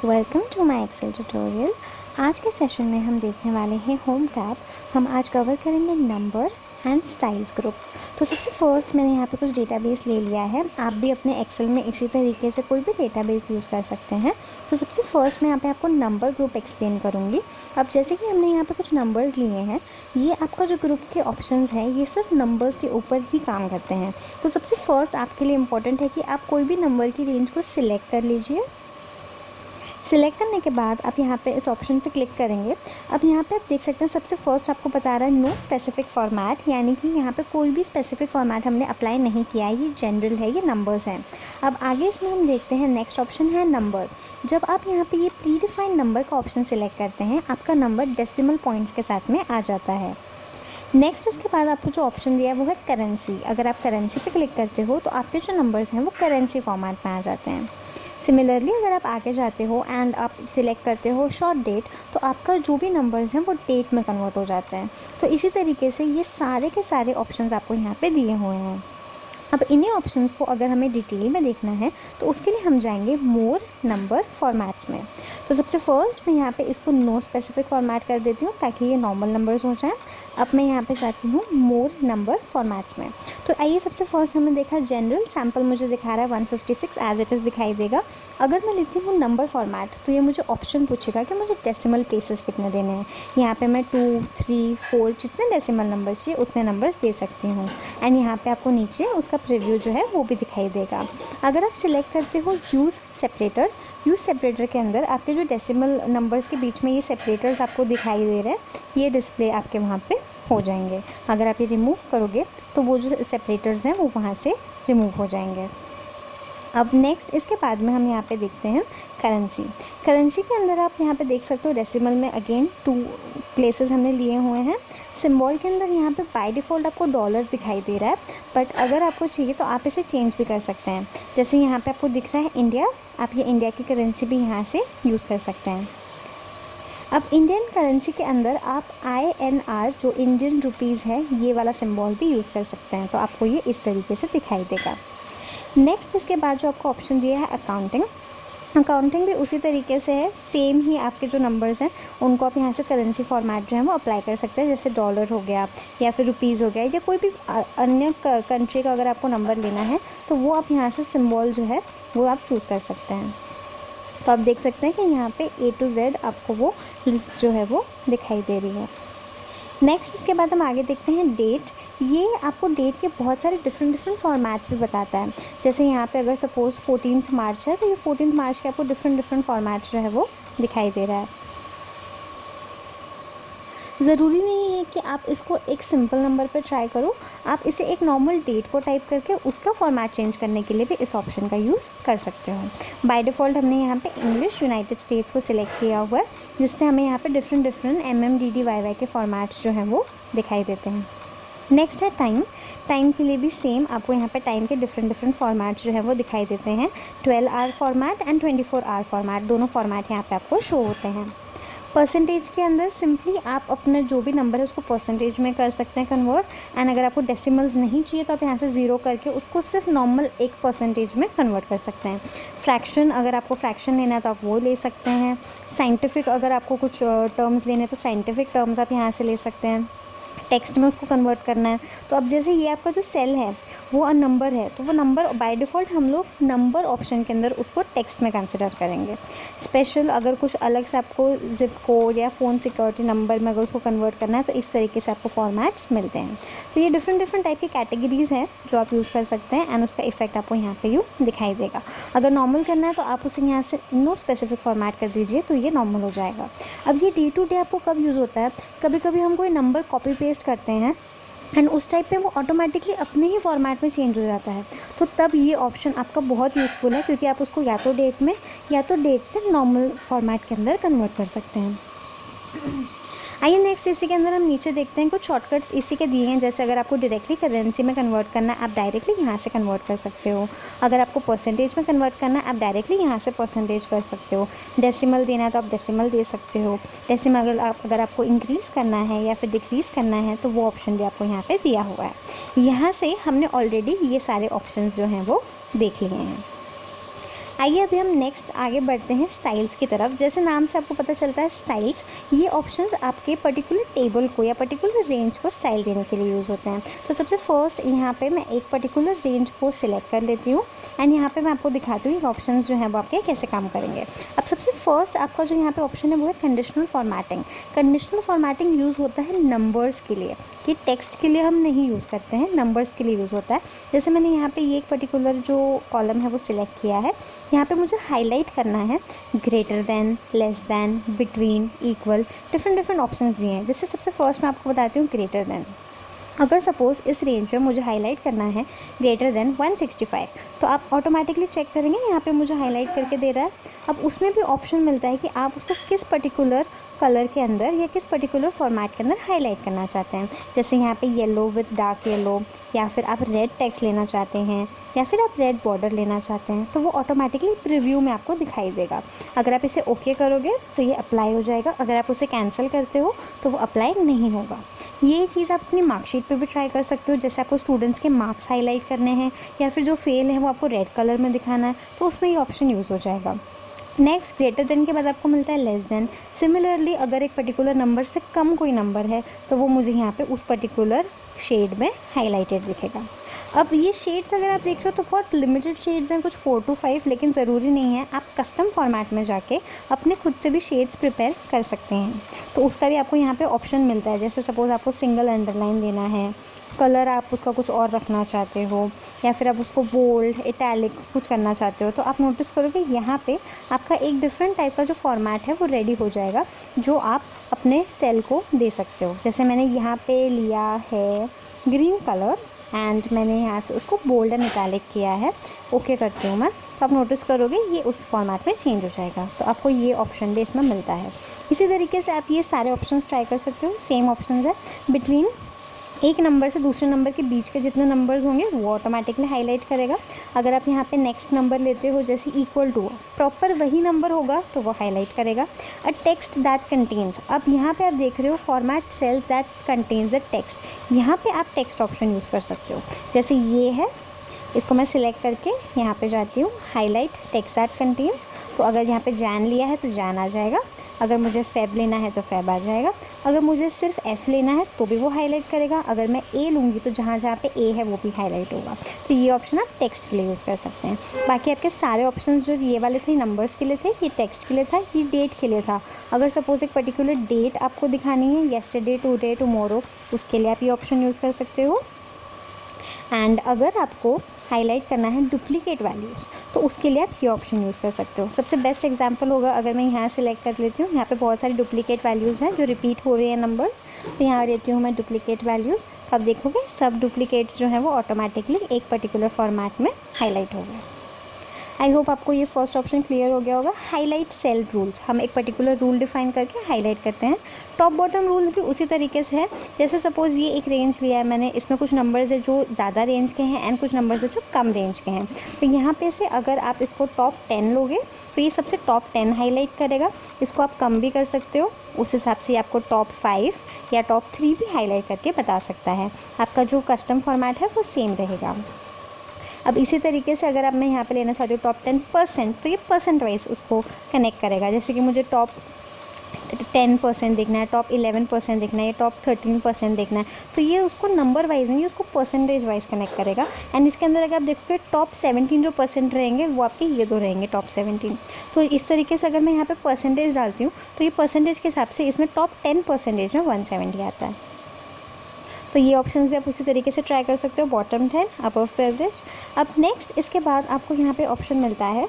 Welcome to my Excel tutorial. आज के session में हम देखने वाले हैं होम टैब। हम आज कवर करेंगे नंबर एंड स्टाइल्स ग्रुप। तो सबसे फर्स्ट मैंने यहाँ पे कुछ डेटाबेस ले लिया है। आप भी अपने एक्सेल में इसी तरीके से कोई भी डेटाबेस यूज़ कर सकते हैं। तो सबसे फर्स्ट मैं यहाँ पे आपको नंबर ग्रुप एक्सप्लेन करूँगी। अब जैसे कि हमने यहाँ पे कुछ नंबर्स लिए हैं, ये आपका जो ग्रुप के ऑप्शंस हैं ये सिर्फ नंबर्स के ऊपर ही काम करते हैं। तो सबसे फर्स्ट आपके लिए इम्पॉर्टेंट है कि आप कोई भी नंबर की रेंज को सिलेक्ट कर लीजिए। सिलेक्ट करने के बाद आप यहाँ पे इस ऑप्शन पे क्लिक करेंगे। अब यहाँ पे आप देख सकते हैं सबसे फर्स्ट आपको बता रहा है नो स्पेसिफिक फॉर्मेट, यानी कि यहाँ पे कोई भी स्पेसिफिक फॉर्मेट हमने अप्लाई नहीं किया है, ये जनरल है, ये नंबर्स हैं। अब आगे इसमें हम देखते हैं नेक्स्ट ऑप्शन है नंबर। जब आप यहाँ पे ये प्री डिफाइंड नंबर का ऑप्शन सिलेक्ट करते हैं, आपका नंबर डेसिमल पॉइंट्स के साथ में आ जाता है। नेक्स्ट इसके बाद आपको जो ऑप्शन दिया है वो है करेंसी। अगर आप करेंसी पे क्लिक करते हो तो आपके जो नंबर्स हैं वो करेंसी फॉर्मेट में आ जाते हैं। सिमिलरली अगर आप आगे जाते हो एंड आप सिलेक्ट करते हो शॉर्ट डेट, तो आपका जो भी नंबर्स हैं वो डेट में कन्वर्ट हो जाते हैं। तो इसी तरीके से ये सारे के सारे ऑप्शंस आपको यहाँ पे दिए हुए हैं। अब इन्हीं ऑप्शंस को अगर हमें डिटेल में देखना है तो उसके लिए हम जाएंगे मोर नंबर फॉर्मेट्स में। तो सबसे फर्स्ट मैं यहाँ पे इसको नो स्पेसिफिक फॉर्मेट कर देती हूँ ताकि ये नॉर्मल नंबर्स हो जाएं। अब मैं यहाँ पे जाती हूँ मोर नंबर फॉर्मेट्स में। तो आइए सबसे फर्स्ट हमने देखा जनरल, सैम्पल मुझे दिखा रहा है 156 एज इट इज़ दिखाई देगा। अगर मैं लेती हूँ नंबर फॉर्मेट तो ये मुझे ऑप्शन पूछेगा कि मुझे डेसिमल प्लेसेस कितने देने हैं। यहाँ पर मैं 2, 3, 4 जितने डेसिमल नंबर चाहिए उतने नंबर्स दे सकती हूँ। एंड यहाँ पर आपको नीचे उसका प्रीव्यू जो है वो भी दिखाई देगा। अगर आप सिलेक्ट करते हो यूज़ सेपरेटर के अंदर आपके जो डेसिमल नंबर्स के बीच में ये सेपरेटर्स आपको दिखाई दे रहे हैं, ये डिस्प्ले आपके वहाँ पे हो जाएंगे। अगर आप ये रिमूव करोगे तो वो जो सेपरेटर्स हैं वो वहाँ से रिमूव हो जाएंगे। अब नेक्स्ट इसके बाद में हम यहाँ पे देखते हैं करेंसी के अंदर आप यहाँ पे देख सकते हो डेसिमल में अगेन 2 प्लेसेस हमने लिए हुए हैं। सिंबल के अंदर यहाँ पे बाय डिफ़ॉल्ट आपको डॉलर दिखाई दे रहा है, बट अगर आपको चाहिए तो आप इसे चेंज भी कर सकते हैं। जैसे यहाँ पे आपको दिख रहा है इंडिया, आप ये इंडिया की करेंसी भी यहाँ से यूज़ कर सकते हैं। अब इंडियन करेंसी के अंदर आप INR जो इंडियन रुपीज़ है ये वाला सिंबल भी यूज़ कर सकते हैं। तो आपको ये इस तरीके से दिखाई देगा। नेक्स्ट इसके बाद जो आपको ऑप्शन दिया है अकाउंटिंग भी उसी तरीके से है। सेम ही आपके जो नंबर्स हैं उनको आप यहाँ से करेंसी फॉर्मेट जो है वो अप्लाई कर सकते हैं। जैसे डॉलर हो गया या फिर रुपीज़ हो गया या कोई भी अन्य कंट्री का अगर आपको नंबर लेना है तो वो आप यहाँ से सिंबल जो है वो आप चूज़ कर सकते हैं। तो आप देख सकते हैं कि यहाँ पे A to Z आपको वो लिस्ट जो है वो दिखाई दे रही है। नेक्स्ट इसके बाद हम आगे देखते हैं डेट। ये आपको डेट के बहुत सारे डिफरेंट फॉर्मेट्स भी बताता है। जैसे यहाँ पे अगर सपोज़ 14 मार्च है तो ये 14 मार्च के आपको डिफरेंट फॉर्मेट्स जो है वो दिखाई दे रहा है। ज़रूरी नहीं है कि आप इसको एक सिंपल नंबर पर ट्राई करो, आप इसे एक नॉर्मल डेट को टाइप करके उसका फॉर्मेट चेंज करने के लिए भी इस ऑप्शन का यूज़ कर सकते हो। बाय डिफ़ॉल्ट हमने यहाँ पे इंग्लिश यूनाइटेड स्टेट्स को सिलेक्ट किया हुआ है, जिससे हमें यहाँ पे डिफरेंट MMDDYY के फॉर्मेट्स जो हैं वो दिखाई देते हैं। नेक्स्ट है टाइम के लिए भी सेम आपको यहाँ पे टाइम के डिफरेंट फॉर्मेट्स जो है वो दिखाई देते हैं। 12 hour format and 24 hour format, दोनों फॉर्मेट यहाँ पे आपको शो होते हैं। परसेंटेज के अंदर सिंपली आप अपना जो भी नंबर है उसको परसेंटेज में कर सकते हैं कन्वर्ट। एंड अगर आपको डेसिमल्स नहीं चाहिए तो आप यहाँ से 0 करके उसको सिर्फ नॉर्मल 1% में कन्वर्ट कर सकते हैं। फ्रैक्शन, अगर आपको फ्रैक्शन लेना है तो आप वो ले सकते हैं। साइंटिफिक, अगर आपको कुछ टर्म्स लेने हैं तो साइंटिफिक टर्म्स आप यहाँ से ले सकते हैं। टेक्स्ट में उसको कन्वर्ट करना है तो अब जैसे ये आपका जो सेल है वो नंबर है, तो वो नंबर बाय डिफ़ॉल्ट हम लोग नंबर ऑप्शन के अंदर उसको टेक्स्ट में कंसिडर करेंगे। स्पेशल अगर कुछ अलग से आपको जिप कोड या फ़ोन सिक्योरिटी नंबर में अगर उसको कन्वर्ट करना है तो इस तरीके से आपको फॉर्मेट्स मिलते हैं। तो ये डिफरेंट टाइप की कैटेगरीज़ हैं जो आप यूज़ कर सकते हैं एंड उसका इफेक्ट आपको यहाँ पे दिखाई देगा। अगर नॉर्मल करना है तो आप उसे यहाँ से नो स्पेसिफिक फॉर्मेट कर दीजिए तो ये नॉर्मल हो जाएगा। अब ये डे टू डे आपको कब यूज़ होता है, कभी कभी हम कोई नंबर कॉपी पेस्ट करते हैं एंड उस टाइप पे वो ऑटोमेटिकली अपने ही फॉर्मेट में चेंज हो जाता है, तो तब ये ऑप्शन आपका बहुत यूज़फुल है क्योंकि आप उसको या तो डेट में या तो डेट से नॉर्मल फॉर्मेट के अंदर कन्वर्ट कर सकते हैं। आइए नेक्स्ट इसी के अंदर हम नीचे देखते हैं कुछ शॉर्टकट्स इसी के दिए हैं। जैसे अगर आपको डायरेक्टली करेंसी में कन्वर्ट करना है आप डायरेक्टली यहाँ से कन्वर्ट कर सकते हो। अगर आपको परसेंटेज में कन्वर्ट करना है आप डायरेक्टली यहाँ से परसेंटेज कर सकते हो। डेसिमल देना है तो आप डेसिमल दे सकते हो। डेसिमल अगर आपको इंक्रीज़ करना है या फिर डिक्रीज़ करना है तो वो ऑप्शन भी आपको यहाँ पर दिया हुआ है। यहाँ से हमने ऑलरेडी ये सारे ऑप्शन जो हैं वो देख लिए हैं। आइए अभी हम नेक्स्ट आगे बढ़ते हैं स्टाइल्स की तरफ। जैसे नाम से आपको पता चलता है स्टाइल्स, ये ऑप्शंस आपके पर्टिकुलर टेबल को या पर्टिकुलर रेंज को स्टाइल देने के लिए यूज़ होते हैं। तो सबसे फर्स्ट यहाँ पे मैं एक पर्टिकुलर रेंज को सिलेक्ट कर लेती हूँ एंड यहाँ पे मैं आपको दिखाती हूँ ऑप्शंस जो हैं वो आपके कैसे काम करेंगे। अब सबसे फर्स्ट आपका जो यहाँ पे ऑप्शन है वो है conditional formatting. Conditional formatting use होता है नंबर्स के लिए, कि टेक्स्ट के लिए हम नहीं यूज़ करते हैं, नंबर्स के लिए यूज़ होता है। जैसे मैंने यहाँ पे ये एक पर्टिकुलर जो कॉलम है वो सिलेक्ट किया है, यहाँ पे मुझे हाईलाइट करना है greater than, less than, between, equal, different options दिए हैं। जैसे सबसे फर्स्ट मैं आपको बताती हूँ ग्रेटर देन। अगर सपोज़ इस रेंज में मुझे हाईलाइट करना है ग्रेटर देन 165, तो आप ऑटोमेटिकली चेक करेंगे यहाँ पे मुझे हाईलाइट करके दे रहा है। अब उसमें भी ऑप्शन मिलता है कि आप उसको किस पर्टिकुलर कलर के अंदर या किस पर्टिकुलर फॉर्मेट के अंदर हाईलाइट करना चाहते हैं। जैसे यहाँ पे येलो विद डार्क येलो, या फिर आप रेड टेक्स्ट लेना चाहते हैं, या फिर आप रेड बॉर्डर लेना चाहते हैं, तो वो ऑटोमेटिकली प्रीव्यू में आपको दिखाई देगा। अगर आप इसे ओके करोगे तो ये अप्लाई हो जाएगा, अगर आप उसे कैंसिल करते हो तो वो अप्लाई नहीं होगा। ये चीज़ आप अपनी मार्कशीट पे भी ट्राई कर सकते हो। जैसे आपको स्टूडेंट्स के मार्क्स हाईलाइट करने हैं या फिर जो फेल है वो आपको रेड कलर में दिखाना है, तो उसमें ये ऑप्शन यूज़ हो जाएगा। नेक्स्ट ग्रेटर देन के बाद आपको मिलता है लेस देन। सिमिलरली अगर एक पर्टिकुलर नंबर से कम कोई नंबर है तो वो मुझे यहाँ पे उस पर्टिकुलर शेड में हाईलाइटेड दिखेगा। अब ये शेड्स अगर आप देख रहे हो तो बहुत लिमिटेड शेड्स हैं, कुछ 4 to 5, लेकिन ज़रूरी नहीं है। आप कस्टम फॉर्मेट में जाके अपने खुद से भी शेड्स प्रिपेयर कर सकते हैं, तो उसका भी आपको यहाँ पे ऑप्शन मिलता है। जैसे सपोज़ आपको सिंगल अंडरलाइन देना है, कलर आप उसका कुछ और रखना चाहते हो, या फिर आप उसको बोल्ड, इटैलिक कुछ करना चाहते हो, तो आप नोटिस करोगे यहाँ पे आपका एक डिफरेंट टाइप का जो फॉर्मेट है वो रेडी हो जाएगा, जो आप अपने सेल को दे सकते हो। जैसे मैंने यहाँ पे लिया है ग्रीन कलर एंड मैंने यहाँ से उसको बोल्ड एंड इटैलिक किया है, ओके करती हूँ मैं, तो आप नोटिस करोगे ये उस फॉर्मेट में चेंज हो जाएगा। तो आपको ये ऑप्शन भी इसमें मिलता है। इसी तरीके से आप ये सारे ऑप्शंस ट्राई कर सकते हो। सेम ऑप्शंस है, बिटवीन एक नंबर से दूसरे नंबर के बीच के जितने नंबर्स होंगे वो ऑटोमेटिकली हाईलाइट करेगा। अगर आप यहाँ पे नेक्स्ट नंबर लेते हो, जैसे इक्वल टू प्रॉपर वही नंबर होगा तो वो हाईलाइट करेगा। अ टेक्स्ट दैट कंटेन्स, अब यहाँ पे आप देख रहे हो format cells that contains the text, यहाँ पे आप टेक्स्ट ऑप्शन यूज़ कर सकते हो। जैसे ये है, इसको मैं सिलेक्ट करके यहाँ पे जाती हूँ हाईलाइट टेक्स्ट दैट कंटेन्स, तो अगर यहाँ पे जैन लिया है तो जैन आ जाएगा, अगर मुझे फेब लेना है तो फेब आ जाएगा, अगर मुझे सिर्फ एफ़ लेना है तो भी वो हाईलाइट करेगा, अगर मैं ए लूँगी तो जहाँ जहाँ पे ए है वो भी हाईलाइट होगा। तो ये ऑप्शन आप टेक्स्ट के लिए यूज़ कर सकते हैं। बाकी आपके सारे ऑप्शन जो ये वाले थे नंबर्स के लिए थे, ये टेक्स्ट के लिए था, ये डेट के लिए था। अगर सपोज़ एक पर्टिकुलर डेट आपको दिखानी है, येस्टरडे, टुडे, टुमारो, उसके लिए आप ये ऑप्शन यूज़ कर सकते हो। एंड अगर आपको हाईलाइट करना है डुप्लीकेट वैल्यूज़ तो उसके लिए आप ये ऑप्शन यूज़ कर सकते हो। सबसे बेस्ट एग्जांपल होगा, अगर मैं यहाँ सेलेक्ट कर लेती हूँ, यहाँ पे बहुत सारी डुप्लीकेट वैल्यूज़ हैं जो रिपीट हो रही है नंबर्स, तो यहाँ लेती हूँ मैं डुप्लीकेट वैल्यूज़, तो आप देखोगे सब डुप्लीकेट्स जो हैं वो ऑटोमेटिकली एक पर्टिकुलर फॉर्मेट में हाईलाइट हो गए। आई होप आपको ये फर्स्ट ऑप्शन क्लियर हो गया होगा। हाईलाइट सेल रूल्स, हम एक पर्टिकुलर रूल डिफाइन करके हाईलाइट करते हैं। टॉप बॉटम रूल्स भी उसी तरीके से है। जैसे सपोज़ ये एक रेंज लिया है मैंने, इसमें कुछ नंबर्स है जो ज़्यादा रेंज के हैं एंड कुछ नंबर्स है जो कम रेंज के हैं, तो यहाँ पे से अगर आप इसको टॉप 10 लोगे तो ये सबसे टॉप 10 हाईलाइट करेगा। इसको आप कम भी कर सकते हो, उस हिसाब से आपको टॉप 5 या टॉप 3 भी हाईलाइट करके बता सकता है। आपका जो कस्टम फॉर्मेट है वो सेम रहेगा। अब इसी तरीके से अगर आप मैं यहाँ पे लेना चाहती हूँ टॉप 10%, तो ये परसेंट वाइज उसको कनेक्ट करेगा। जैसे कि मुझे टॉप 10% देखना है, टॉप 11% देखना है, टॉप 13% देखना है, तो ये उसको नंबर वाइज नहीं, उसको परसेंटेज वाइज कनेक्ट करेगा। एंड इसके अंदर अगर आप देखोगे टॉप 17 जो परसेंट रहेंगे वो आपके ये दो रहेंगे टॉप 17। तो इस तरीके से अगर मैं यहाँ पे परसेंटेज डालती हूँ तो ये परसेंटेज के हिसाब से इसमें टॉप 10% में 170 आता है। तो ये ऑप्शंस भी आप उसी तरीके से ट्राई कर सकते हो, बॉटम 10, अबव पे एवरेज। अब नेक्स्ट इसके बाद आपको यहाँ पे ऑप्शन मिलता है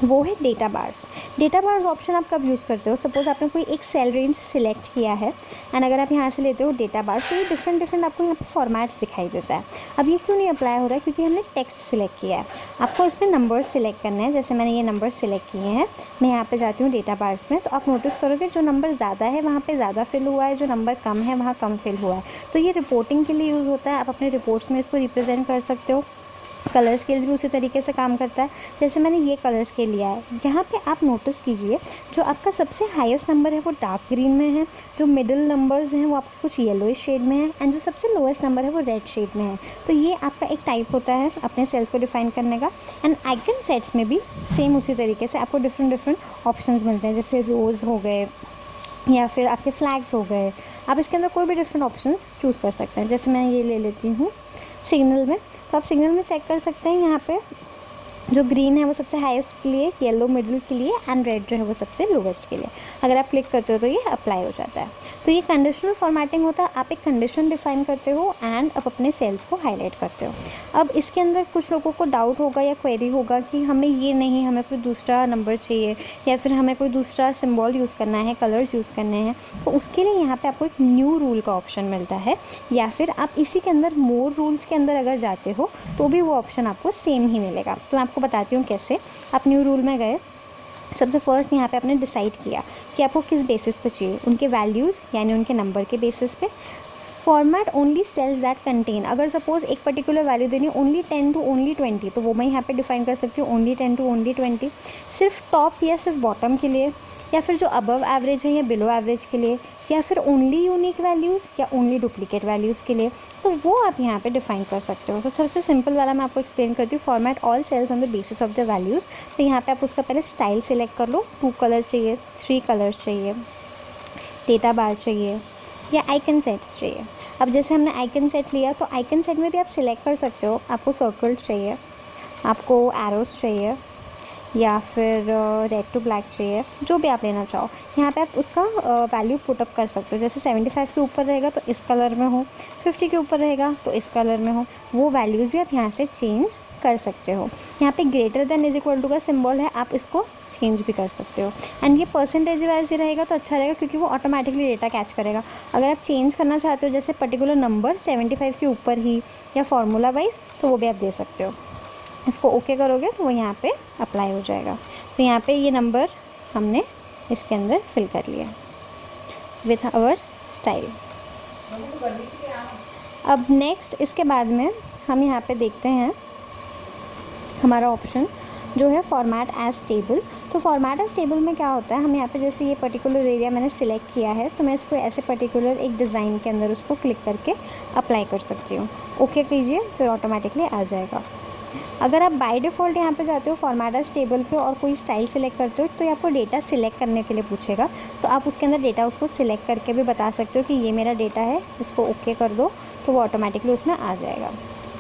वो है data bars. Data bars option आप कब यूज़ करते हो, सपोज़ आपने कोई एक सेल रेंज सिलेक्ट किया है एंड अगर आप यहाँ से लेते हो डेटा बार्स, तो ये डिफरेंट आपको यहाँ पे फॉर्मेट्स दिखाई देता है। अब ये क्यों नहीं अप्लाई हो रहा है, क्योंकि हमने टेक्स्ट सिलेक्ट किया है। आपको इसमें नंबर्स सिलेक्ट करने हैं, जैसे मैंने ये नंबर सिलेक्ट किए हैं, मैं यहाँ पर जाती हूँ डेटा बार्स में, तो आप नोटिस करोगे जो नंबर ज़्यादा है वहाँ पर ज़्यादा फिल हुआ है, जो नंबर कम है वहाँ कम फिल हुआ है। तो ये रिपोर्टिंग के लिए यूज़ होता है, आप अपने रिपोर्ट्स में इसको रिप्रेजेंट कर सकते हो। कलर स्केल्स भी उसी तरीके से काम करता है। जैसे मैंने ये कलर स्केल लिया है, यहाँ पे आप नोटिस कीजिए जो आपका सबसे हाईएस्ट नंबर है वो डार्क ग्रीन में है, जो मिडिल नंबर्स हैं वो आपको कुछ येलोइश शेड में है, एंड जो सबसे लोएस्ट नंबर है वो रेड शेड में है। तो ये आपका एक टाइप होता है अपने सेल्स को डिफाइन करने का। एंड आइकन सेट्स में भी सेम उसी तरीके से आपको डिफरेंट ऑप्शंस मिलते हैं, जैसे रोज़ हो गए या फिर आपके फ्लैग्स हो गए। आप इसके अंदर कोई भी डिफरेंट ऑप्शंस चूज़ कर सकते हैं। जैसे मैं ये ले लेती हूँ सिग्नल में, तो आप सिग्नल में चेक कर सकते हैं यहाँ पे जो ग्रीन है वो सबसे हाईएस्ट के लिए, येलो मिडिल के लिए, एंड रेड जो है वो सबसे लोवेस्ट के लिए। अगर आप क्लिक करते हो तो ये अप्लाई हो जाता है। तो ये कंडीशनल फॉर्मेटिंग होता है, आप एक कंडीशन डिफाइन करते हो एंड आप अपने सेल्स को हाईलाइट करते हो। अब इसके अंदर कुछ लोगों को डाउट होगा या क्वेरी होगा कि हमें ये नहीं, हमें कोई दूसरा नंबर चाहिए या फिर हमें कोई दूसरा सिम्बॉल यूज़ करना है, कलर्स यूज़ करने हैं, तो उसके लिए यहाँ पे आपको एक न्यू रूल का ऑप्शन मिलता है, या फिर आप इसी के अंदर मोर रूल्स के अंदर अगर जाते हो तो भी वो ऑप्शन आपको सेम ही मिलेगा। तो मैं आपको बताती हूँ कैसे। आप न्यू रूल में गए, सबसे फर्स्ट यहाँ पे आपने डिसाइड किया कि आपको किस बेसिस पे चाहिए, उनके वैल्यूज़ यानी उनके नंबर के बेसिस पे। Format only cells that contain, अगर सपोज एक पर्टिकुलर वैल्यू देनी है ओनली 10 टू ओनली 20, तो वो मैं यहाँ पे डिफाइन कर सकती हूँ ओनली 10 टू ओनली 20। सिर्फ टॉप या सिर्फ बॉटम के लिए, या फिर जो अबव एवरेज है या बिलो एवरेज के लिए, या फिर ओनली यूनिक वैल्यूज़ या ओनली डुप्लीकेट वैल्यूज़ के लिए, तो वो आप यहाँ पे डिफाइन कर सकते हो। तो सबसे सिंपल वाला मैं आपको एक्सप्लेन करती हूँ, format all cells on the basis of the values. तो यहाँ पे आप उसका पहले स्टाइल सिलेक्ट कर लो, 2 कलर चाहिए, 3 कलर्स चाहिए, डेटा बार चाहिए या आइकन सेट्स चाहिए। अब जैसे हमने आइकन सेट लिया, तो आइकन सेट में भी आप सिलेक्ट कर सकते हो, आपको सर्कल्स चाहिए, आपको एरोस चाहिए, या फिर रेड टू ब्लैक चाहिए, जो भी आप लेना चाहो। यहाँ पे आप उसका वैल्यू पुटअप कर सकते हो। जैसे 75 के ऊपर रहेगा तो इस कलर में हो, 50 के ऊपर रहेगा तो इस कलर में हो, वो वैल्यूज़ भी आप यहाँ से चेंज कर सकते हो। यहाँ पे greater than is equal to का सिंबल है, आप इसको चेंज भी कर सकते हो। एंड ये परसेंटेज वाइज ही रहेगा तो अच्छा रहेगा, क्योंकि वो ऑटोमेटिकली डेटा कैच करेगा। अगर आप चेंज करना चाहते हो जैसे पर्टिकुलर नंबर 75 के ऊपर ही या फार्मूला वाइज, तो वो भी आप दे सकते हो। इसको ओके करोगे तो वो यहाँ पे अप्लाई हो जाएगा। तो यहाँ पे ये नंबर हमने इसके अंदर फिल कर लिया विथ आवर स्टाइल। अब नेक्स्ट इसके बाद में हम यहाँ पे देखते हैं हमारा ऑप्शन जो है फॉर्मेट एज टेबल। तो फॉर्मेट एज टेबल में क्या होता है, हम यहाँ पे जैसे ये पर्टिकुलर एरिया मैंने सिलेक्ट किया है, तो मैं इसको ऐसे पर्टिकुलर एक डिज़ाइन के अंदर उसको क्लिक करके अप्लाई कर सकती हूँ। ओके कीजिए तो ऑटोमेटिकली आ जाएगा। अगर आप बाय डिफ़ॉल्ट यहाँ पे जाते हो फॉर्मेट एज टेबल पे और कोई स्टाइल सिलेक्ट करते हो, तो ये आपको डेटा सिलेक्ट करने के लिए पूछेगा। तो आप उसके अंदर डेटा उसको सिलेक्ट करके भी बता सकते हो कि ये मेरा डेटा है, उसको ओके कर दो, तो वो ऑटोमेटिकली उसमें आ जाएगा।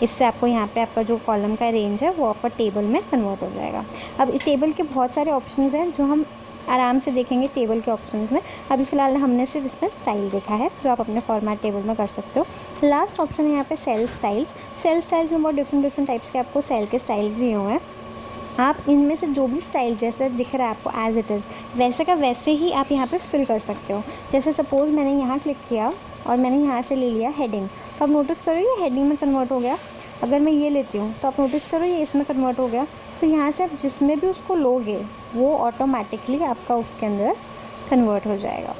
इससे आपको यहाँ पे आपका जो कॉलम का रेंज है वो आपका टेबल में कन्वर्ट हो जाएगा। अब इस टेबल के बहुत सारे ऑप्शंस हैं जो हम आराम से देखेंगे टेबल के ऑप्शंस में। अभी फ़िलहाल हमने सिर्फ इसमें स्टाइल देखा है जो आप अपने फॉर्मेट टेबल में कर सकते हो। लास्ट ऑप्शन है यहाँ पे सेल स्टाइल्स। सेल स्टाइल्स में बहुत डिफरेंट टाइप्स के आपको सेल के स्टाइल्स दिए हुए हैं। आप इनमें से जो भी स्टाइल जैसे दिख रहा है आपको एज इट इज़ वैसे का वैसे ही आप यहाँ पे फिल कर सकते हो। जैसे सपोज़ मैंने यहाँ क्लिक किया और मैंने यहाँ से ले लिया हेडिंग, तो आप नोटिस करो ये हेडिंग में कन्वर्ट हो गया। अगर मैं ये लेती हूँ तो आप नोटिस करो ये इसमें कन्वर्ट हो गया। तो यहाँ से आप जिसमें भी उसको लोगे वो ऑटोमेटिकली आपका उसके अंदर कन्वर्ट हो जाएगा।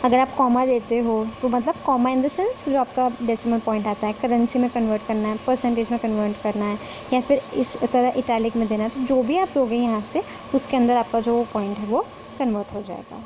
अगर आप कॉमा देते हो तो मतलब कॉमा इन द सेंस जो आपका डेसिमल पॉइंट आता है, करेंसी में कन्वर्ट करना है, परसेंटेज में कन्वर्ट करना है, या फिर इस तरह इटैलिक में देना है, तो जो भी आप दोगे यहाँ से उसके अंदर आपका जो पॉइंट है वो कन्वर्ट हो जाएगा।